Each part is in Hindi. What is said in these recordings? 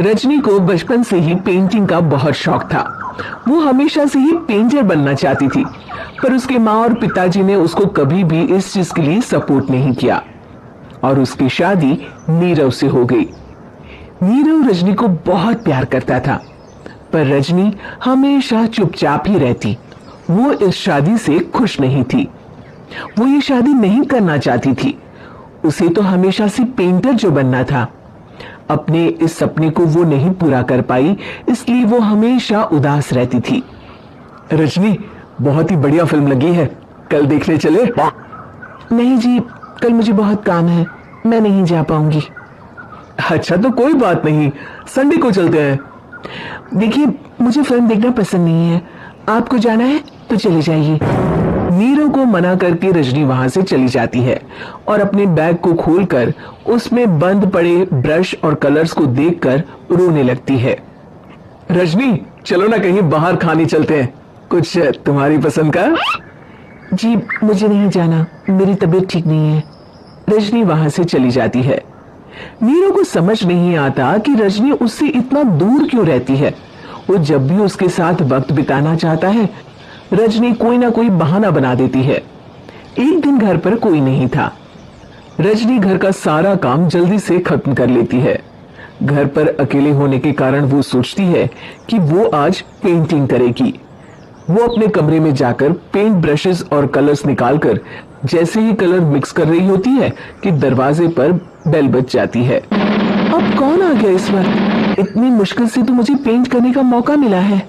रजनी को बचपन से ही पेंटिंग का बहुत शौक था। वो हमेशा से ही पेंटर बनना चाहती थी, पर उसके माँ और पिताजी ने उसको कभी भी इस चीज के लिए सपोर्ट नहीं किया और उसकी शादी नीरव से हो गई। नीरव रजनी को बहुत प्यार करता था, पर रजनी हमेशा चुपचाप ही रहती। वो इस शादी से खुश नहीं थी। वो ये शादी नहीं करना चाहती थी। उसे तो हमेशा से पेंटर जो बनना था। अपने इस सपने को वो नहीं पूरा कर पाई, इसलिए वो हमेशा उदास रहती थी। रजनी, बहुत ही बढ़िया फिल्म लगी है, कल देखने चले? नहीं जी, कल मुझे बहुत काम है, मैं नहीं जा पाऊंगी। अच्छा तो कोई बात नहीं, संडे को चलते हैं। देखिए, मुझे फिल्म देखना पसंद नहीं है, आपको जाना है तो चले जाइए। नीरव को मना करके रजनी वहां से चली जाती है और अपने बैग को खोलकर उसमें बंद पड़े ब्रश और कलर्स को देखकर रोने लगती है। रजनी, चलो ना कहीं बाहर खाने चलते हैं, कुछ तुम्हारी पसंद का। जी मुझे नहीं जाना, मेरी तबीयत ठीक नहीं है। रजनी वहां से चली जाती है। नीरव को समझ नहीं आता कि रजनी उससे इतना दूर क्यों रहती है। वो जब भी उसके साथ वक्त बिताना चाहता है, रजनी कोई ना कोई बहाना बना देती है। एक दिन घर पर कोई नहीं था। रजनी घर का सारा काम जल्दी से खत्म कर लेती है। घर पर अकेले होने के कारण वो सोचती है कि वो आज पेंटिंग करेगी। वो अपने कमरे में जाकर पेंट ब्रशेस और कलर्स निकालकर जैसे ही कलर मिक्स कर रही होती है कि दरवाजे पर बेल बज जाती है। अब कौन आ गया इस वक्त? इतनी मुश्किल से तो मुझे पेंट करने का मौका मिला है।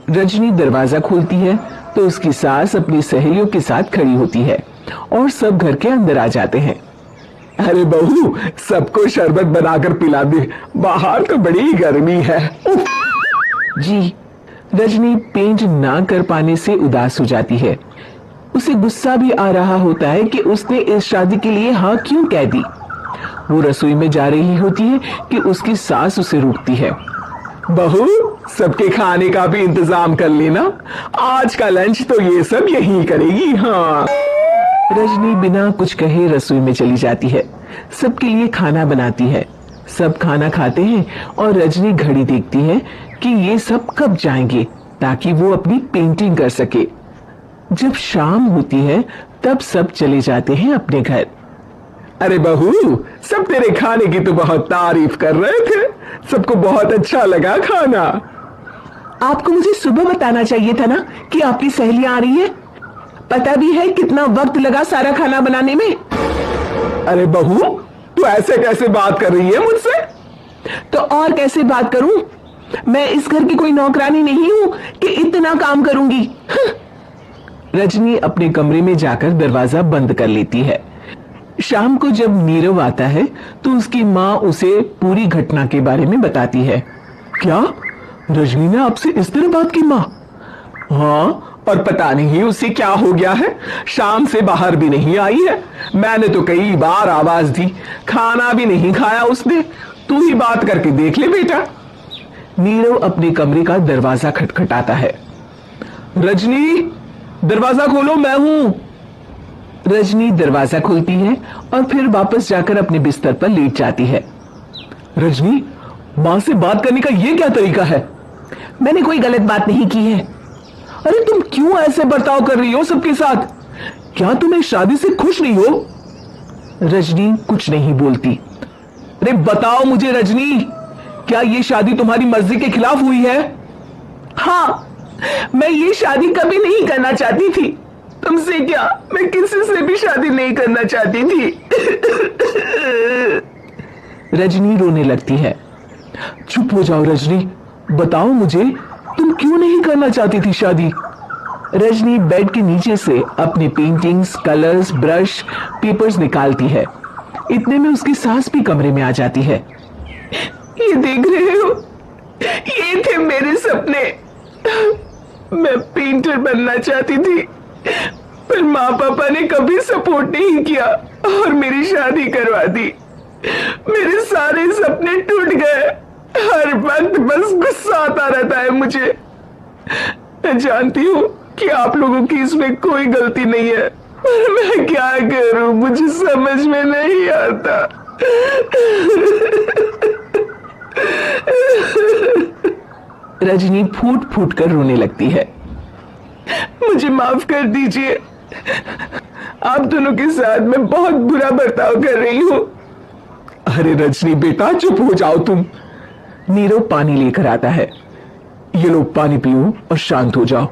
रजनी दरवाजा खोलती है तो उसकी सास अपनी सहेलियों के साथ खड़ी होती है और सब घर के अंदर आ जाते हैं। अरे बहू, सबको शरबत बनाकर पिला दे, बाहर तो बड़ी गर्मी है। जी। रजनी पेंट ना कर पाने से उदास हो जाती है। उसे गुस्सा भी आ रहा होता है कि उसने इस शादी के लिए हाँ क्यों कह दी। वो रसोई में जा रही होती है कि उसकी सास उसे रोकती है। बहू, सबके खाने का भी इंतजाम कर लेना, आज का लंच तो ये सब यही करेगी। हाँ। रजनी बिना कुछ कहे रसोई में चली जाती है, सबके लिए खाना बनाती है। सब खाना खाते हैं और रजनी घड़ी देखती है कि ये सब कब जाएंगे ताकि वो अपनी पेंटिंग कर सके। जब शाम होती है तब सब चले जाते हैं अपने घर। अरे बहू, सब तेरे खाने की तो बहुत तारीफ कर रहे थे, सबको बहुत अच्छा लगा खाना। आपको मुझे सुबह बताना चाहिए था ना कि आपकी सहेलियां आ रही है। पता भी है कितना वक्त लगा सारा खाना बनाने में। अरे बहू, तू ऐसे कैसे बात कर रही है मुझसे? तो और कैसे बात करूं? मैं इस घर की कोई नौकरानी नहीं हूं कि इतना काम करूंगी। रजनी अपने कमरे में जाकर दरवाजा बंद कर लेती है। शाम को जब नीरव आता है तो उसकी माँ उसे पूरी घटना के बारे में बताती है। क्या रजनी ने आपसे इस तरह बात की? माँ, हाँ, और पता नहीं उसे क्या हो गया है, शाम से बाहर भी नहीं आई है। मैंने तो कई बार आवाज दी, खाना भी नहीं खाया उसने। तू ही बात करके देख ले बेटा। नीरव अपने कमरे का दरवाजा खटखटाता है। रजनी, दरवाजा खोलो, मैं हूं। रजनी दरवाजा खोलती है और फिर वापस जाकर अपने बिस्तर पर लेट जाती है। रजनी, मां से बात करने का ये क्या तरीका है? मैंने कोई गलत बात नहीं की है। अरे तुम क्यों ऐसे बर्ताव कर रही हो सबके साथ? क्या तुम इस शादी से खुश नहीं हो? रजनी कुछ नहीं बोलती। अरे बताओ मुझे रजनी, क्या ये शादी तुम्हारी मर्जी के खिलाफ हुई है? हाँ, मैं ये शादी कभी नहीं करना चाहती थी। तुमसे क्या, मैं किसी से भी शादी नहीं करना चाहती थी। रजनी रोने लगती है। चुप हो जाओ रजनी, बताओ मुझे, तुम क्यों नहीं करना चाहती थी शादी? रजनी बेड के नीचे से अपने पेंटिंग्स, कलर्स, ब्रश, पेपर्स निकालती है। इतने में उसकी सास भी कमरे में आ जाती है। ये देख रहे हो, ये थे मेरे सपने। मैं पेंटर बनना चाहती थी, पर माँ पापा ने कभी सपोर्ट नहीं किया और मेरी शादी करवा दी। मेरे सारे सपने टूट गए। हर वक्त बस गुस्सा आता रहता है मुझे। मैं जानती हूँ कि आप लोगों की इसमें कोई गलती नहीं है, पर मैं क्या करूं, मुझे समझ में नहीं आता। रजनी फूट फूट कर रोने लगती है। मुझे माफ कर दीजिए, आप दोनों के साथ मैं बहुत बुरा बर्ताव कर रही हूं। अरे रजनी बेटा, चुप हो जाओ तुम। नीरव पानी लेकर आता है। ये लो पानी पियो और शांत हो जाओ।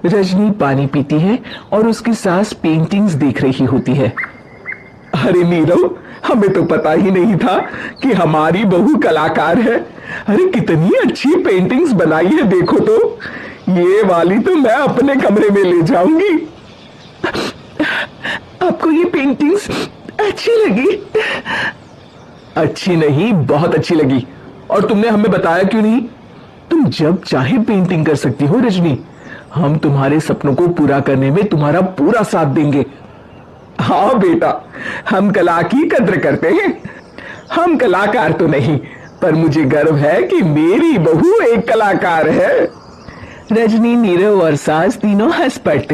रजनी पानी पीती है और उसकी सास पेंटिंग्स देख रही होती है। अरे नीरव, हमें तो पता ही नहीं था कि हमारी बहू कलाकार है। अरे कितनी अच्छी पेंटिंग्स बनाई है, देखो तो। ये वाली तो मैं अपने कमरे में ले जाऊंगी। आपको ये पेंटिंग्स अच्छी लगी? अच्छी नहीं, बहुत अच्छी लगी। और तुमने हमें बताया क्यों नहीं? तुम जब चाहे पेंटिंग कर सकती हो रजनी। हम तुम्हारे सपनों को पूरा करने में तुम्हारा पूरा साथ देंगे। हाँ बेटा, हम कला की कद्र करते हैं। हम कलाकार तो नहीं, पर मुझे गर्व है कि मेरी बहू एक कलाकार है। रजनी, नीरव और सास तीनों हंस पड़ते